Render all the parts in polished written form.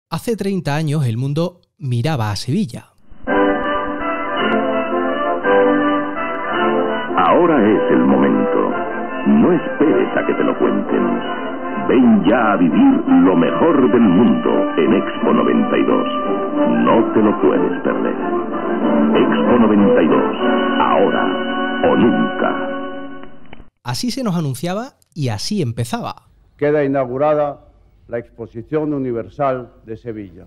Hace 30 años el mundo miraba a Sevilla. Ahora es el momento. No esperes a que te lo cuenten. Ven ya a vivir lo mejor del mundo en Expo 92. No te lo puedes perder. Expo 92. Ahora o nunca. Así se nos anunciaba y así empezaba. Queda inaugurada la Exposición Universal de Sevilla.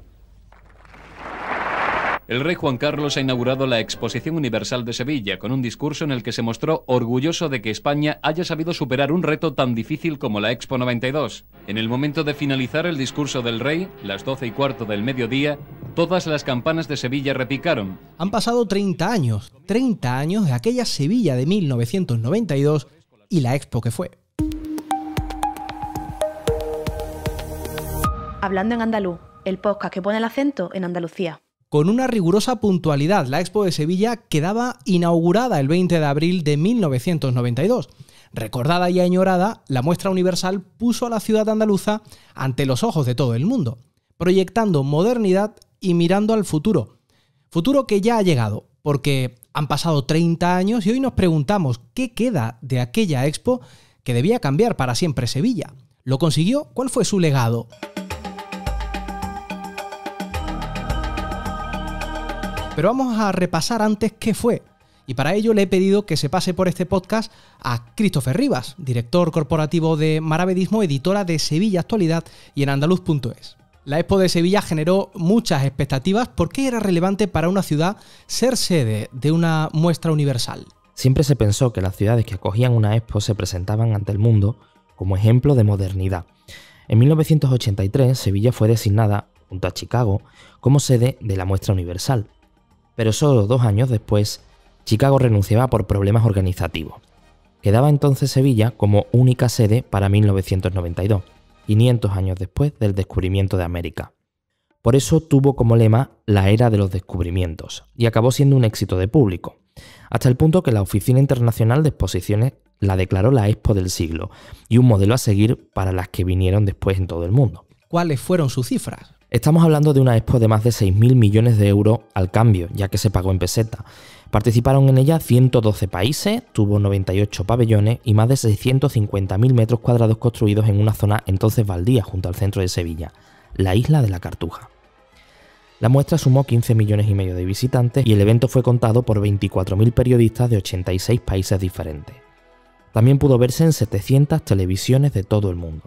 El rey Juan Carlos ha inaugurado la Exposición Universal de Sevilla con un discurso en el que se mostró orgulloso de que España haya sabido superar un reto tan difícil como la Expo 92. En el momento de finalizar el discurso del rey, las 12:15 del mediodía, todas las campanas de Sevilla repicaron. Han pasado 30 años de aquella Sevilla de 1992 y la Expo que fue. Hablando en andaluz, el podcast que pone el acento en Andalucía. Con una rigurosa puntualidad, la Expo de Sevilla quedaba inaugurada el 20 de abril de 1992. Recordada y añorada, la muestra universal puso a la ciudad andaluza ante los ojos de todo el mundo, proyectando modernidad y mirando al futuro. Futuro que ya ha llegado, porque han pasado 30 años y hoy nos preguntamos qué queda de aquella Expo que debía cambiar para siempre Sevilla. ¿Lo consiguió? ¿Cuál fue su legado? Pero vamos a repasar antes qué fue, y para ello le he pedido que se pase por este podcast a Christopher Rivas, director corporativo de Maravedismo, editora de Sevilla Actualidad y en andaluz.es. La Expo de Sevilla generó muchas expectativas. ¿Por qué era relevante para una ciudad ser sede de una muestra universal? Siempre se pensó que las ciudades que acogían una Expo se presentaban ante el mundo como ejemplo de modernidad. En 1983, Sevilla fue designada, junto a Chicago, como sede de la muestra universal. Pero solo 2 años después, Chicago renunciaba por problemas organizativos. Quedaba entonces Sevilla como única sede para 1992, 500 años después del descubrimiento de América. Por eso tuvo como lema la era de los descubrimientos, y acabó siendo un éxito de público, hasta el punto que la Oficina Internacional de Exposiciones la declaró la Expo del siglo, y un modelo a seguir para las que vinieron después en todo el mundo. ¿Cuáles fueron sus cifras? Estamos hablando de una Expo de más de 6.000 millones de euros al cambio, ya que se pagó en peseta. Participaron en ella 112 países, tuvo 98 pabellones y más de 650.000 metros cuadrados construidos en una zona entonces baldía junto al centro de Sevilla, la isla de la Cartuja. La muestra sumó 15 millones y medio de visitantes y el evento fue contado por 24.000 periodistas de 86 países diferentes. También pudo verse en 700 televisiones de todo el mundo.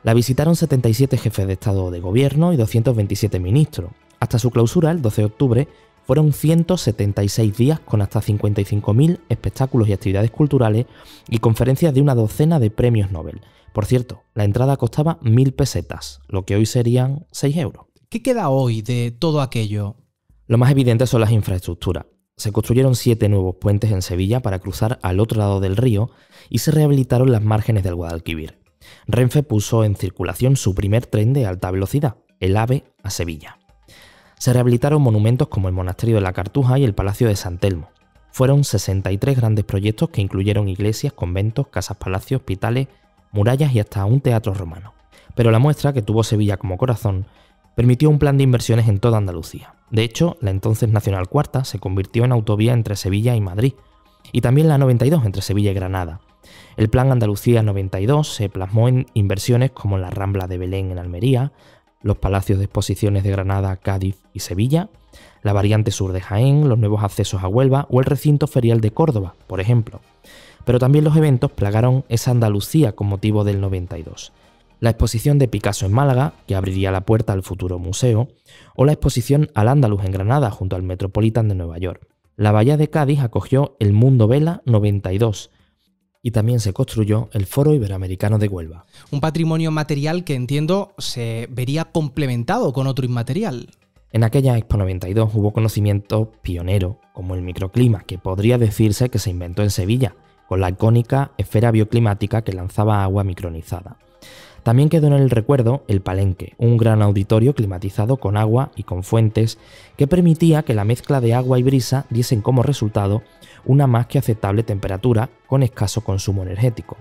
La visitaron 77 jefes de Estado o de Gobierno y 227 ministros. Hasta su clausura, el 12 de octubre, fueron 176 días con hasta 55.000 espectáculos y actividades culturales y conferencias de una docena de premios Nobel. Por cierto, la entrada costaba 1.000 pesetas, lo que hoy serían 6 euros. ¿Qué queda hoy de todo aquello? Lo más evidente son las infraestructuras. Se construyeron 7 nuevos puentes en Sevilla para cruzar al otro lado del río y se rehabilitaron las márgenes del Guadalquivir. Renfe puso en circulación su primer tren de alta velocidad, el AVE a Sevilla. Se rehabilitaron monumentos como el Monasterio de la Cartuja y el Palacio de San Telmo. Fueron 63 grandes proyectos que incluyeron iglesias, conventos, casas-palacios, hospitales, murallas y hasta un teatro romano. Pero la muestra, que tuvo Sevilla como corazón, permitió un plan de inversiones en toda Andalucía. De hecho, la entonces Nacional Cuarta se convirtió en autovía entre Sevilla y Madrid, y también la 92 entre Sevilla y Granada. El Plan Andalucía 92 se plasmó en inversiones como la Rambla de Belén en Almería, los palacios de exposiciones de Granada, Cádiz y Sevilla, la variante sur de Jaén, los nuevos accesos a Huelva o el recinto ferial de Córdoba, por ejemplo. Pero también los eventos plagaron esa Andalucía con motivo del 92. La exposición de Picasso en Málaga, que abriría la puerta al futuro museo, o la exposición Al-Ándalus en Granada junto al Metropolitan de Nueva York. La Bahía de Cádiz acogió el Mundo Vela 92, y también se construyó el Foro Iberoamericano de Huelva. Un patrimonio material que entiendo se vería complementado con otro inmaterial. En aquella Expo 92 hubo conocimiento pionero, como el microclima, que podría decirse que se inventó en Sevilla, con la icónica esfera bioclimática que lanzaba agua micronizada. También quedó en el recuerdo el Palenque, un gran auditorio climatizado con agua y con fuentes que permitía que la mezcla de agua y brisa diesen como resultado una más que aceptable temperatura con escaso consumo energético.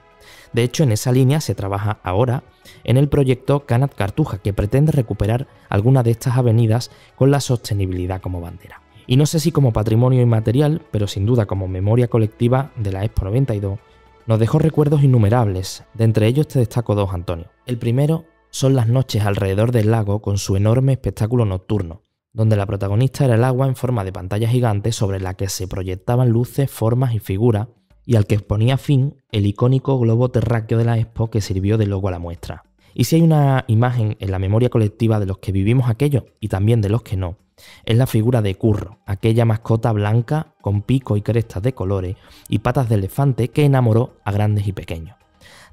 De hecho, en esa línea se trabaja ahora en el proyecto Canat Cartuja, que pretende recuperar algunas de estas avenidas con la sostenibilidad como bandera. Y no sé si como patrimonio inmaterial, pero sin duda como memoria colectiva de la Expo 92, nos dejó recuerdos innumerables. De entre ellos te destaco dos, Antonio. El primero son las noches alrededor del lago con su enorme espectáculo nocturno, donde la protagonista era el agua en forma de pantalla gigante sobre la que se proyectaban luces, formas y figuras, y al que ponía fin el icónico globo terráqueo de la Expo que sirvió de logo a la muestra. Y si hay una imagen en la memoria colectiva de los que vivimos aquello, y también de los que no, es la figura de Curro, aquella mascota blanca con pico y crestas de colores y patas de elefante que enamoró a grandes y pequeños.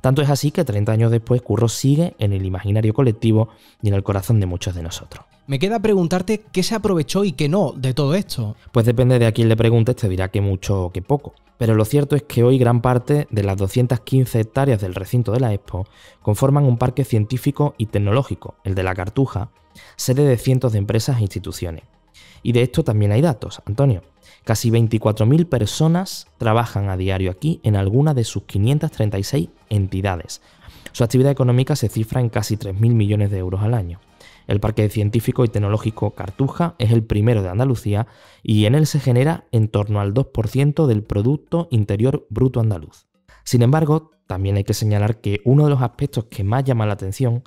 Tanto es así que 30 años después Curro sigue en el imaginario colectivo y en el corazón de muchos de nosotros. Me queda preguntarte qué se aprovechó y qué no de todo esto. Pues depende de a quién le preguntes, te dirá que mucho o que poco. Pero lo cierto es que hoy gran parte de las 215 hectáreas del recinto de la Expo conforman un parque científico y tecnológico, el de la Cartuja, sede de cientos de empresas e instituciones. Y de esto también hay datos, Antonio. Casi 24.000 personas trabajan a diario aquí en alguna de sus 536 entidades. Su actividad económica se cifra en casi 3.000 millones de euros al año. El Parque Científico y Tecnológico Cartuja es el primero de Andalucía y en él se genera en torno al 2% del Producto Interior Bruto andaluz. Sin embargo, también hay que señalar que uno de los aspectos que más llama la atención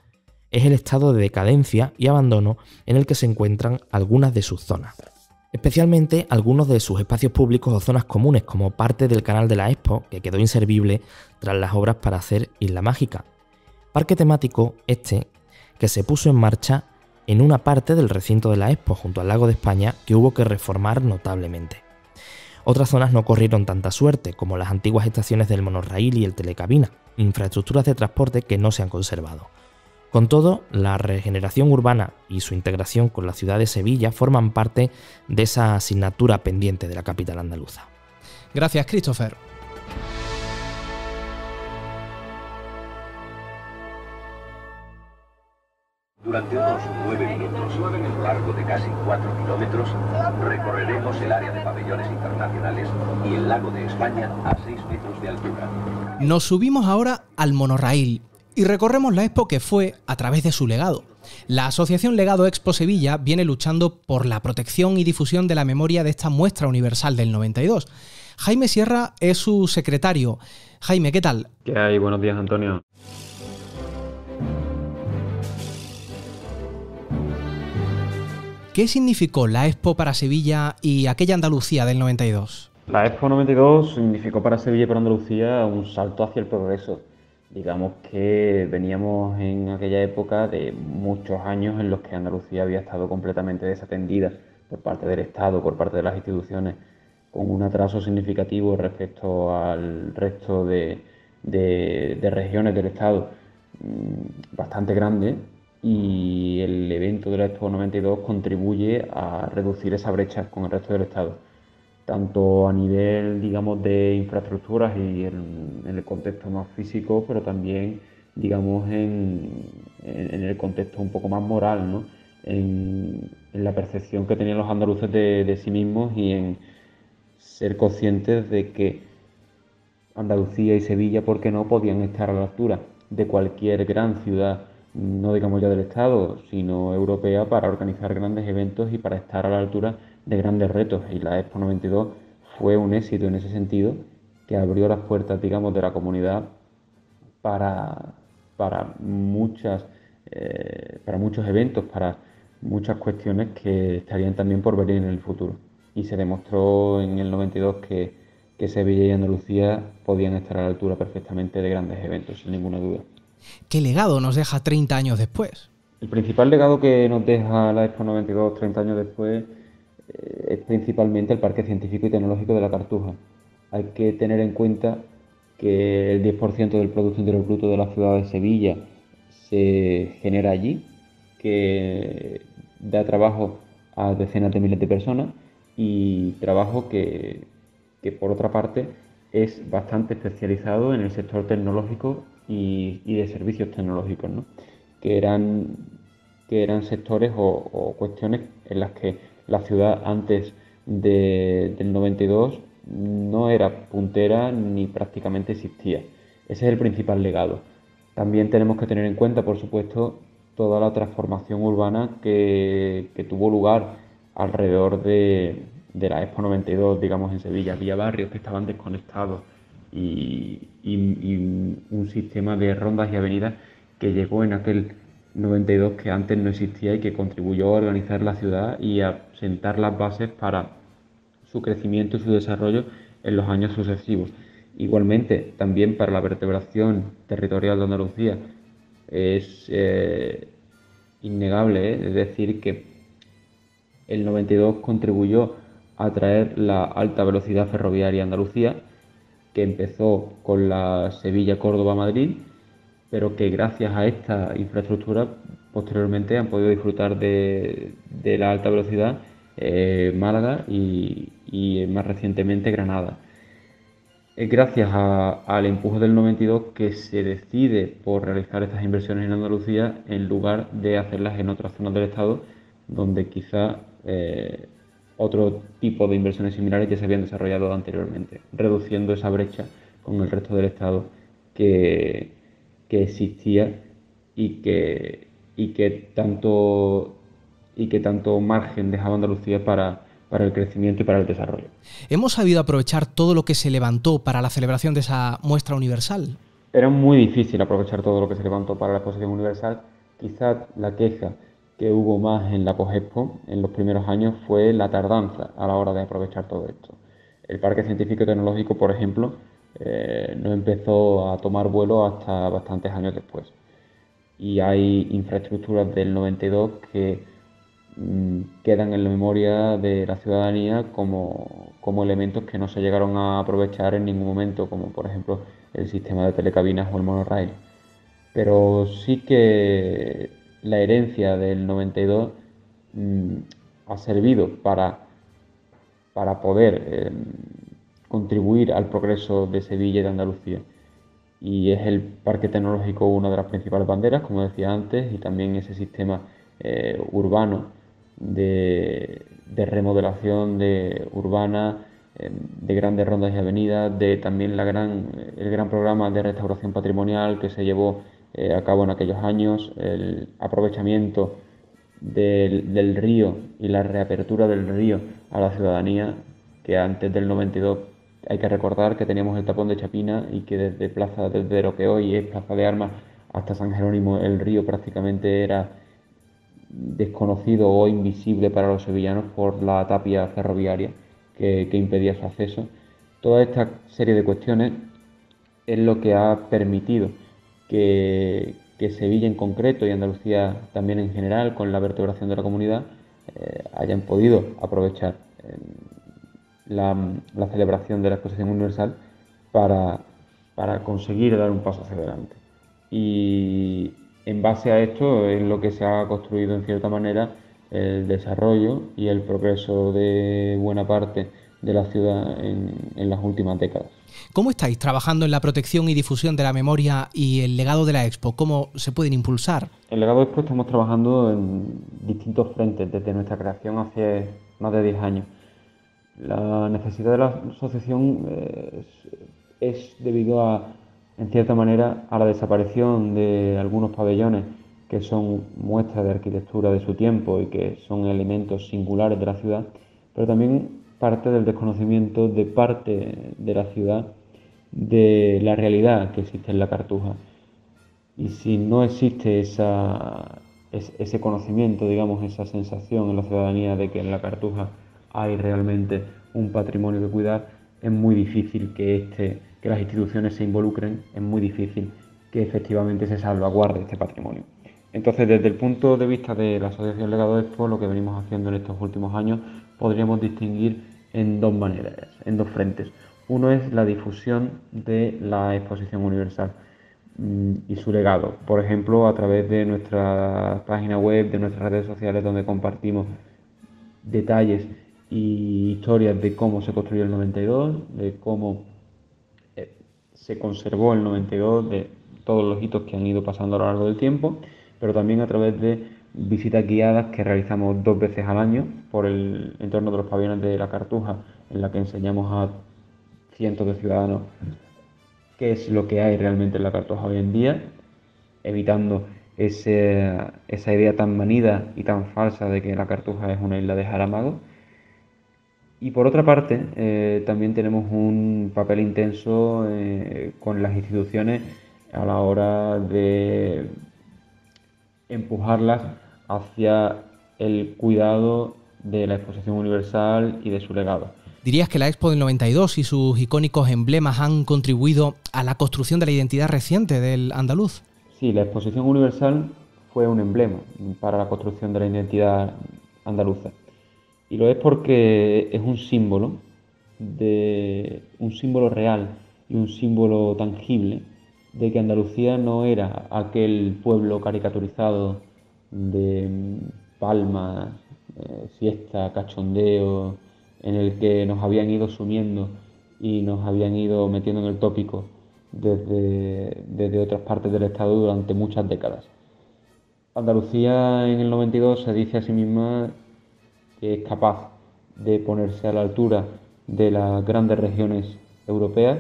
es el estado de decadencia y abandono en el que se encuentran algunas de sus zonas. Especialmente algunos de sus espacios públicos o zonas comunes, como parte del canal de la Expo, que quedó inservible tras las obras para hacer Isla Mágica. Parque temático este que se puso en marcha en una parte del recinto de la Expo, junto al Lago de España, que hubo que reformar notablemente. Otras zonas no corrieron tanta suerte, como las antiguas estaciones del monorraíl y el telecabina, infraestructuras de transporte que no se han conservado. Con todo, la regeneración urbana y su integración con la ciudad de Sevilla forman parte de esa asignatura pendiente de la capital andaluza. Gracias, Christopher. Durante unos 9 minutos, en el largo de casi 4 kilómetros, recorreremos el área de pabellones internacionales y el lago de España a 6 metros de altura. Nos subimos ahora al monorraíl y recorremos la Expo que fue a través de su legado. La Asociación Legado Expo Sevilla viene luchando por la protección y difusión de la memoria de esta muestra universal del 92. Jaime Sierra es su secretario. Jaime, ¿qué tal? ¿Qué hay? Buenos días, Antonio. ¿Qué significó la Expo para Sevilla y aquella Andalucía del 92? La Expo 92 significó para Sevilla y para Andalucía un salto hacia el progreso. Digamos que veníamos en aquella época de muchos años en los que Andalucía había estado completamente desatendida por parte del Estado, por parte de las instituciones, con un atraso significativo respecto al resto de regiones del Estado bastante grande. Y el evento de la Expo 92 contribuye a reducir esa brecha con el resto del Estado, tanto a nivel, digamos, de infraestructuras y en el contexto más físico, pero también, digamos, en el contexto un poco más moral, ¿no? En la percepción que tenían los andaluces de sí mismos y en ser conscientes de que Andalucía y Sevilla, ¿por qué no?, podían estar a la altura de cualquier gran ciudad, no digamos ya del Estado, sino europea, para organizar grandes eventos y para estar a la altura de grandes retos. Y la Expo 92 fue un éxito en ese sentido, que abrió las puertas, digamos, de la comunidad para muchos eventos, para muchas cuestiones que estarían también por venir en el futuro. Y se demostró en el 92 que Sevilla y Andalucía podían estar a la altura perfectamente de grandes eventos, sin ninguna duda. ¿Qué legado nos deja 30 años después? El principal legado que nos deja la Expo 92 30 años después es principalmente el Parque Científico y Tecnológico de la Cartuja. Hay que tener en cuenta que el 10% del Producto Interior Bruto de la ciudad de Sevilla se genera allí, que da trabajo a decenas de miles de personas y trabajo que por otra parte es bastante especializado en el sector tecnológico y de servicios tecnológicos, ¿no? que eran sectores o cuestiones en las que la ciudad antes del 92 no era puntera ni prácticamente existía. Ese es el principal legado. También tenemos que tener en cuenta, por supuesto, toda la transformación urbana que tuvo lugar alrededor de la Expo 92, digamos, en Sevilla. Había barrios que estaban desconectados y un sistema de rondas y avenidas que llegó en aquel 92 que antes no existía y que contribuyó a organizar la ciudad y a sentar las bases para su crecimiento y su desarrollo en los años sucesivos. Igualmente, también para la vertebración territorial de Andalucía es innegable, es decir, que el 92 contribuyó a traer la alta velocidad ferroviaria a Andalucía, que empezó con la Sevilla-Córdoba-Madrid, pero que gracias a esta infraestructura posteriormente han podido disfrutar de la alta velocidad Málaga y más recientemente Granada. Es gracias al empuje del 92 que se decide por realizar estas inversiones en Andalucía en lugar de hacerlas en otras zonas del Estado donde quizá otro tipo de inversiones similares ya se habían desarrollado anteriormente, reduciendo esa brecha con el resto del Estado que existía y que tanto margen dejaba Andalucía para el crecimiento y para el desarrollo. ¿Hemos sabido aprovechar todo lo que se levantó para la celebración de esa muestra universal? Era muy difícil aprovechar todo lo que se levantó para la exposición universal. Quizás la queja que hubo más en la Posexpo en los primeros años fue la tardanza a la hora de aprovechar todo esto. El Parque Científico y Tecnológico, por ejemplo, no empezó a tomar vuelo hasta bastantes años después. Y hay infraestructuras del 92 que quedan en la memoria de la ciudadanía como elementos que no se llegaron a aprovechar en ningún momento, como por ejemplo el sistema de telecabinas o el monorail. Pero sí que la herencia del 92 ha servido para poder contribuir al progreso de Sevilla y de Andalucía. Y es el Parque Tecnológico una de las principales banderas, como decía antes, y también ese sistema urbano de remodelación urbana, de grandes rondas y avenidas, de también el gran programa de restauración patrimonial que se llevó a cabo en aquellos años, el aprovechamiento del río y la reapertura del río a la ciudadanía, que antes del 92 hay que recordar que teníamos el tapón de Chapina y que desde lo que hoy es Plaza de Armas hasta San Jerónimo el río prácticamente era desconocido o invisible para los sevillanos por la tapia ferroviaria que impedía su acceso. Toda esta serie de cuestiones es lo que ha permitido que Sevilla en concreto y Andalucía también en general, con la vertebración de la comunidad, hayan podido aprovechar la celebración de la exposición universal para conseguir dar un paso hacia adelante. Y en base a esto es lo que se ha construido en cierta manera el desarrollo y el progreso de buena parte de la ciudad en las últimas décadas. ¿Cómo estáis trabajando en la protección y difusión de la memoria y el legado de la Expo? ¿Cómo se pueden impulsar? En el legado de Expo estamos trabajando en distintos frentes desde nuestra creación hace más de 10 años. La necesidad de la asociación es debido en cierta manera, a la desaparición de algunos pabellones que son muestras de arquitectura de su tiempo y que son elementos singulares de la ciudad, pero también parte del desconocimiento de parte de la ciudad de la realidad que existe en la Cartuja. Y si no existe ese conocimiento, digamos, esa sensación en la ciudadanía de que en la Cartuja hay realmente un patrimonio que cuidar, es muy difícil que las instituciones se involucren, es muy difícil que efectivamente se salvaguarde este patrimonio. Entonces, desde el punto de vista de la Asociación Legado Expo, lo que venimos haciendo en estos últimos años podríamos distinguir en dos maneras, en dos frentes. Uno es la difusión de la exposición universal y su legado, por ejemplo, a través de nuestra página web, de nuestras redes sociales, donde compartimos detalles y historias de cómo se construyó el 92, de cómo se conservó el 92, de todos los hitos que han ido pasando a lo largo del tiempo, pero también a través de visitas guiadas que realizamos 2 veces al año por el entorno de los pabellones de la Cartuja, en la que enseñamos a cientos de ciudadanos qué es lo que hay realmente en la Cartuja hoy en día, evitando esa idea tan manida y tan falsa de que la Cartuja es una isla de Jaramago. Y por otra parte, también tenemos un papel intenso con las instituciones a la hora de empujarlas hacia el cuidado de la exposición universal y de su legado. ¿Dirías que la Expo del 92 y sus icónicos emblemas han contribuido a la construcción de la identidad reciente del andaluz? Sí, la exposición universal fue un emblema para la construcción de la identidad andaluza. Y lo es porque es un símbolo real y un símbolo tangible de que Andalucía no era aquel pueblo caricaturizado de palmas, fiesta, cachondeo, en el que nos habían ido sumiendo y nos habían ido metiendo en el tópico desde otras partes del Estado durante muchas décadas. Andalucía en el 92 se dice a sí misma que es capaz de ponerse a la altura de las grandes regiones europeas,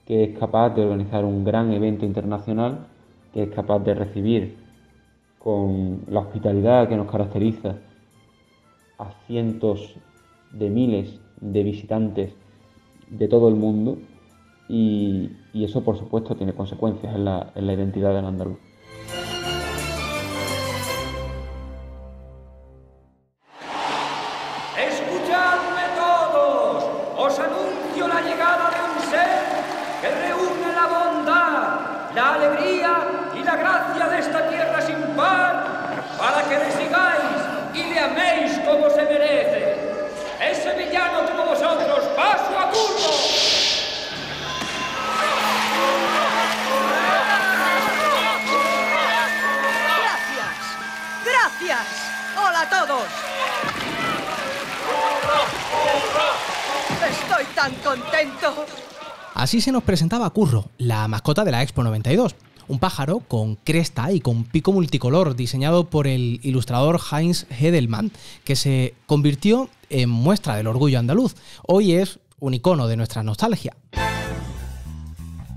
que es capaz de organizar un gran evento internacional, que es capaz de recibir con la hospitalidad que nos caracteriza a cientos de miles de visitantes de todo el mundo, y eso por supuesto tiene consecuencias en la identidad del andaluz. ¡Escuchadme todos! Os anuncio la llegada de un ser que reúne la bondad, la alegría y la gracia de esta tierra sin par, para que le sigáis y le améis como se merece. Es sevillano como vosotros, paso a Curro. ¡Gracias! ¡Hola a todos! ¡Estoy tan contento! Así se nos presentaba Curro, la mascota de la Expo 92. Un pájaro con cresta y con pico multicolor diseñado por el ilustrador Heinz Hedelmann, que se convirtió en muestra del orgullo andaluz. Hoy es un icono de nuestra nostalgia.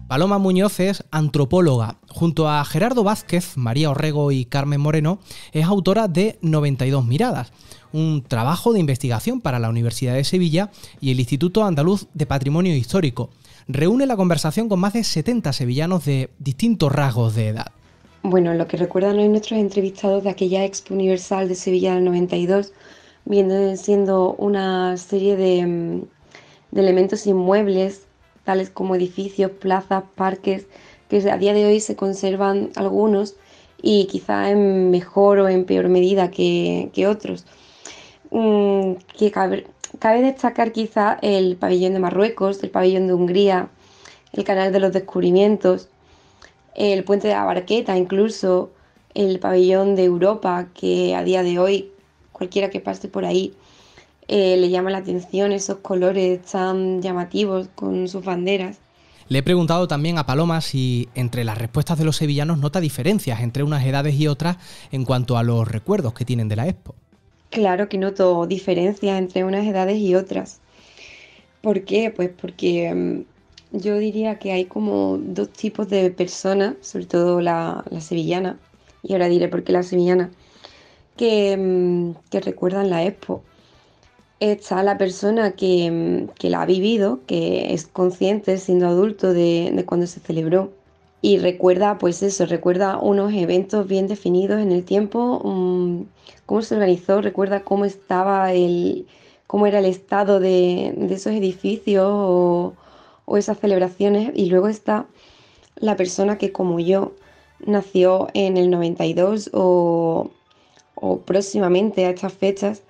Paloma Muñoz es antropóloga. Junto a Gerardo Vázquez, María Orrego y Carmen Moreno, es autora de 92 miradas, un trabajo de investigación para la Universidad de Sevilla y el Instituto Andaluz de Patrimonio Histórico. Reúne la conversación con más de 70 sevillanos de distintos rasgos de edad. Bueno, lo que recuerdan hoy nuestros entrevistados de aquella Expo Universal de Sevilla del 92 viene siendo una serie de elementos inmuebles, tales como edificios, plazas, parques, que a día de hoy se conservan algunos y quizá en mejor o en peor medida que otros. Cabe destacar quizá el pabellón de Marruecos, el pabellón de Hungría, el canal de los descubrimientos, el puente de la Barqueta, incluso el pabellón de Europa, que a día de hoy cualquiera que pase por ahí le llama la atención esos colores tan llamativos con sus banderas. Le he preguntado también a Paloma si entre las respuestas de los sevillanos nota diferencias entre unas edades y otras en cuanto a los recuerdos que tienen de la Expo. Claro que noto diferencias entre unas edades y otras. ¿Por qué? Pues porque yo diría que hay como dos tipos de personas, sobre todo la sevillana, y ahora diré por qué la sevillana, que recuerdan la Expo. Está la persona que la ha vivido, que es consciente siendo adulto de cuando se celebró y recuerda, pues eso, recuerda unos eventos bien definidos en el tiempo, cómo se organizó, recuerda cómo era el estado de esos edificios o esas celebraciones. Y luego está la persona que, como yo, nació en el 92 o próximamente a estas fechas,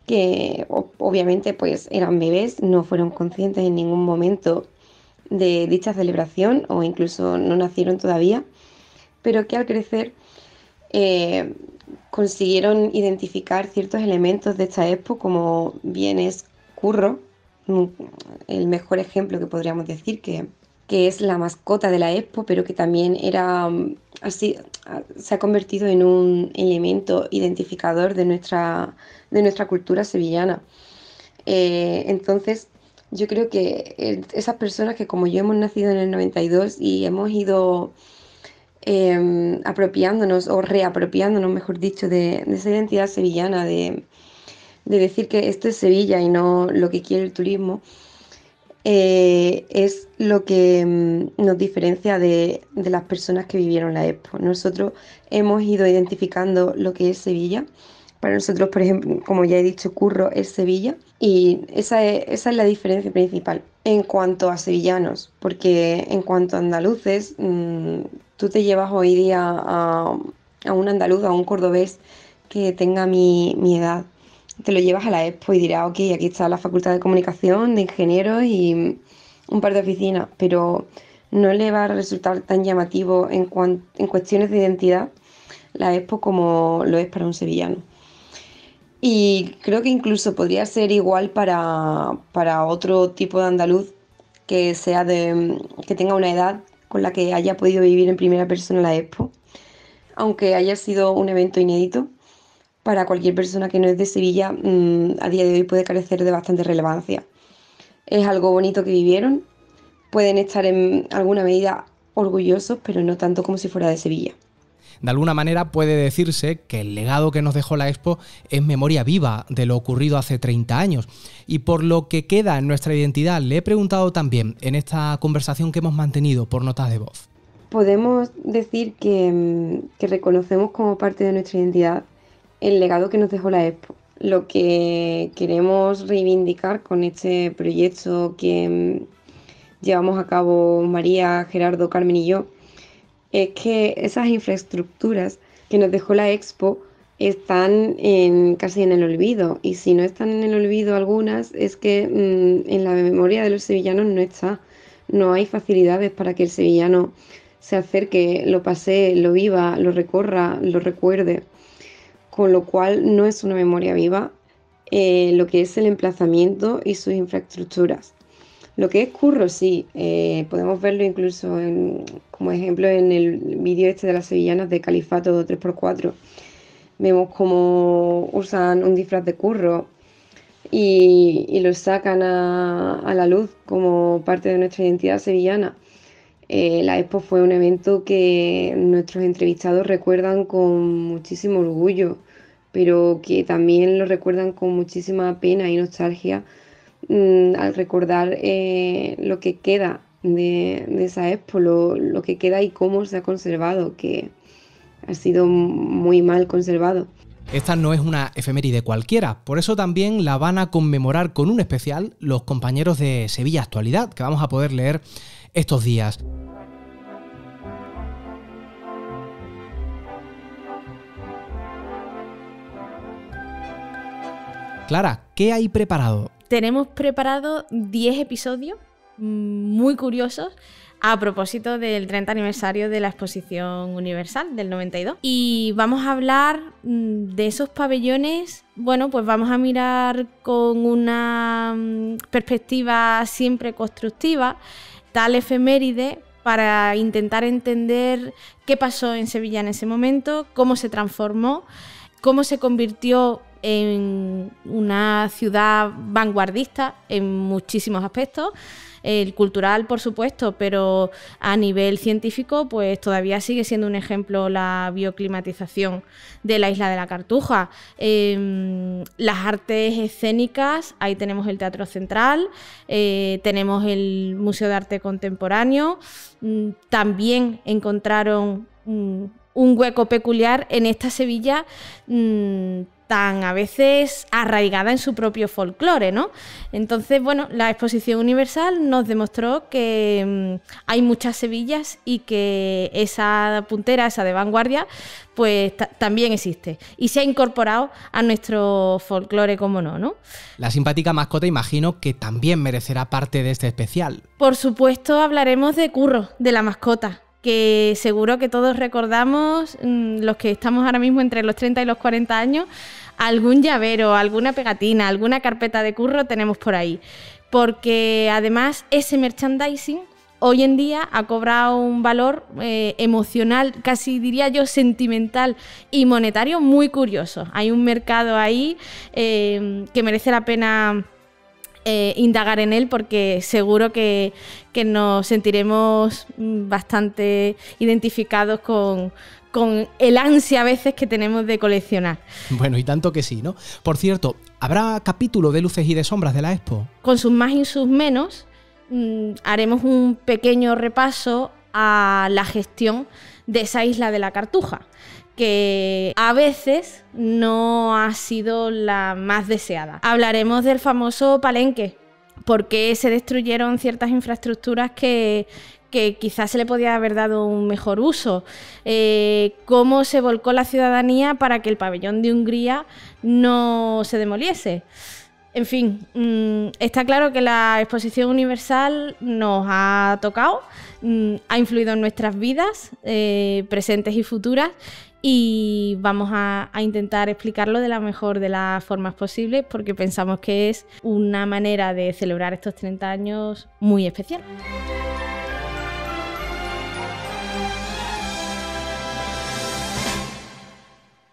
que obviamente pues eran bebés, no fueron conscientes en ningún momento de dicha celebración o incluso no nacieron todavía, pero que al crecer consiguieron identificar ciertos elementos de esta expo, como bien es Curro, el mejor ejemplo que podríamos decir, que es la mascota de la expo, pero que también era así, se ha convertido en un elemento identificador de nuestra cultura sevillana. Entonces, Yo creo que esas personas que como yo hemos nacido en el 92 y hemos ido apropiándonos o reapropiándonos, mejor dicho, de esa identidad sevillana, de decir que esto es Sevilla y no lo que quiere el turismo, es lo que nos diferencia de las personas que vivieron la Expo. Nosotros hemos ido identificando lo que es Sevilla. Para nosotros, por ejemplo, como ya he dicho, Curro es Sevilla, y esa es la diferencia principal en cuanto a sevillanos, porque en cuanto a andaluces, tú te llevas hoy día a un andaluz, a un cordobés que tenga mi edad, te lo llevas a la Expo y dirás, ok, aquí está la Facultad de Comunicación, de Ingenieros y un par de oficinas, pero no le va a resultar tan llamativo en cuestiones de identidad la Expo como lo es para un sevillano. Y creo que incluso podría ser igual para otro tipo de andaluz que que tenga una edad con la que haya podido vivir en primera persona la Expo, aunque haya sido un evento inédito. Para cualquier persona que no es de Sevilla, a día de hoy puede carecer de bastante relevancia. Es algo bonito que vivieron, pueden estar en alguna medida orgullosos, pero no tanto como si fuera de Sevilla. De alguna manera puede decirse que el legado que nos dejó la Expo es memoria viva de lo ocurrido hace 30 años. Y por lo que queda en nuestra identidad, le he preguntado también en esta conversación que hemos mantenido por notas de voz. Podemos decir que reconocemos como parte de nuestra identidad el legado que nos dejó la Expo. Lo que queremos reivindicar con este proyecto que llevamos a cabo María, Gerardo, Carmen y yo, es que esas infraestructuras que nos dejó la Expo están casi en el olvido, y si no están en el olvido algunas, es que en la memoria de los sevillanos no hay facilidades para que el sevillano se acerque, lo pasee, lo viva, lo recorra, lo recuerde, con lo cual no es una memoria viva lo que es el emplazamiento y sus infraestructuras. Lo que es Curro, sí, podemos verlo incluso como ejemplo en el vídeo este de las sevillanas de Califato 3x4. Vemos cómo usan un disfraz de Curro y lo sacan a la luz como parte de nuestra identidad sevillana. La Expo fue un evento que nuestros entrevistados recuerdan con muchísimo orgullo, pero que también lo recuerdan con muchísima pena y nostalgia al recordar lo que queda de esa Expo, lo que queda y cómo se ha conservado, que ha sido muy mal conservado. Esta no es una efeméride cualquiera, por eso también la van a conmemorar con un especial los compañeros de Sevilla Actualidad, que vamos a poder leer estos días. Clara, ¿qué hay preparado? Tenemos preparado 10 episodios muy curiosos a propósito del 30 aniversario de la Exposición Universal del 92. Y vamos a hablar de esos pabellones. Bueno, pues vamos a mirar con una perspectiva siempre constructiva tal efeméride para intentar entender qué pasó en Sevilla en ese momento, cómo se transformó, cómo se convirtió en una ciudad vanguardista en muchísimos aspectos, el cultural por supuesto, pero a nivel científico pues todavía sigue siendo un ejemplo la bioclimatización de la isla de la Cartuja. Las artes escénicas, ahí tenemos el Teatro Central, tenemos el Museo de Arte Contemporáneo, también encontraron un hueco peculiar en esta Sevilla tan a veces arraigada en su propio folclore, ¿no? Entonces, bueno, la Exposición Universal nos demostró que hay muchas Sevillas y que esa puntera, esa de vanguardia, pues también existe y se ha incorporado a nuestro folclore, como no. La simpática mascota imagino que también merecerá parte de este especial. Por supuesto, hablaremos de Curro, de la mascota, que seguro que todos recordamos, los que estamos ahora mismo entre los 30 y los 40 años, algún llavero, alguna pegatina, alguna carpeta de Curro tenemos por ahí. Porque además ese merchandising hoy en día ha cobrado un valor emocional, casi diría yo sentimental y monetario muy curioso. Hay un mercado ahí que merece la pena indagar en él, porque seguro que nos sentiremos bastante identificados con el ansia a veces que tenemos de coleccionar. Bueno, y tanto que sí, ¿no? Por cierto, ¿habrá capítulo de Luces y de Sombras de la Expo? Con sus más y sus menos, haremos un pequeño repaso a la gestión de esa isla de la Cartuja, que a veces no ha sido la más deseada. Hablaremos del famoso Palenque, porque se destruyeron ciertas infraestructuras que quizás se le podía haber dado un mejor uso, cómo se volcó la ciudadanía para que el pabellón de Hungría no se demoliese. En fin, está claro que la Exposición Universal nos ha tocado, ha influido en nuestras vidas, presentes y futuras, y vamos a intentar explicarlo de la mejor de las formas posibles, porque pensamos que es una manera de celebrar estos 30 años muy especial.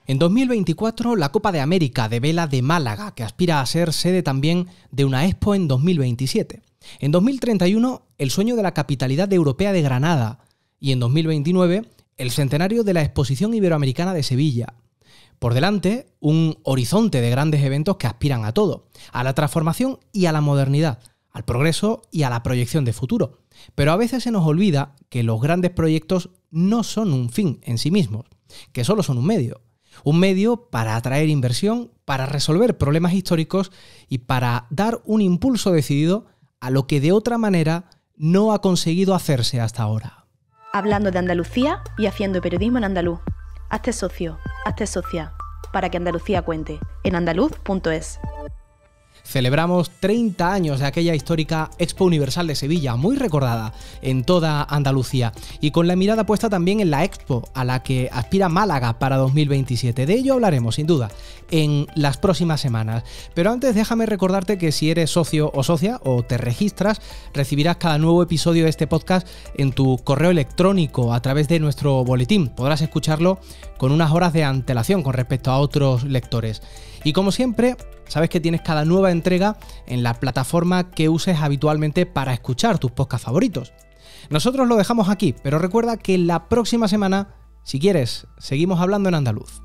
En 2024, la Copa de América de Vela de Málaga, que aspira a ser sede también de una Expo en 2027. En 2031, el sueño de la capitalidad europea de Granada. Y en 2029, el centenario de la Exposición Iberoamericana de Sevilla. Por delante, un horizonte de grandes eventos que aspiran a todo, a la transformación y a la modernidad, al progreso y a la proyección de futuro. Pero a veces se nos olvida que los grandes proyectos no son un fin en sí mismos, que solo son un medio. Un medio para atraer inversión, para resolver problemas históricos y para dar un impulso decidido a lo que de otra manera no ha conseguido hacerse hasta ahora. Hablando de Andalucía y haciendo periodismo en andaluz. Hazte socio, hazte socia, para que Andalucía cuente, en andaluz.es. Celebramos 30 años de aquella histórica Expo Universal de Sevilla, muy recordada en toda Andalucía, y con la mirada puesta también en la Expo a la que aspira Málaga para 2027. De ello hablaremos, sin duda, en las próximas semanas. Pero antes déjame recordarte que si eres socio o socia o te registras, recibirás cada nuevo episodio de este podcast en tu correo electrónico a través de nuestro boletín. Podrás escucharlo con unas horas de antelación con respecto a otros lectores. Y como siempre, sabes que tienes cada nueva entrega en la plataforma que uses habitualmente para escuchar tus podcasts favoritos. Nosotros lo dejamos aquí, pero recuerda que la próxima semana, si quieres, seguimos hablando en andaluz.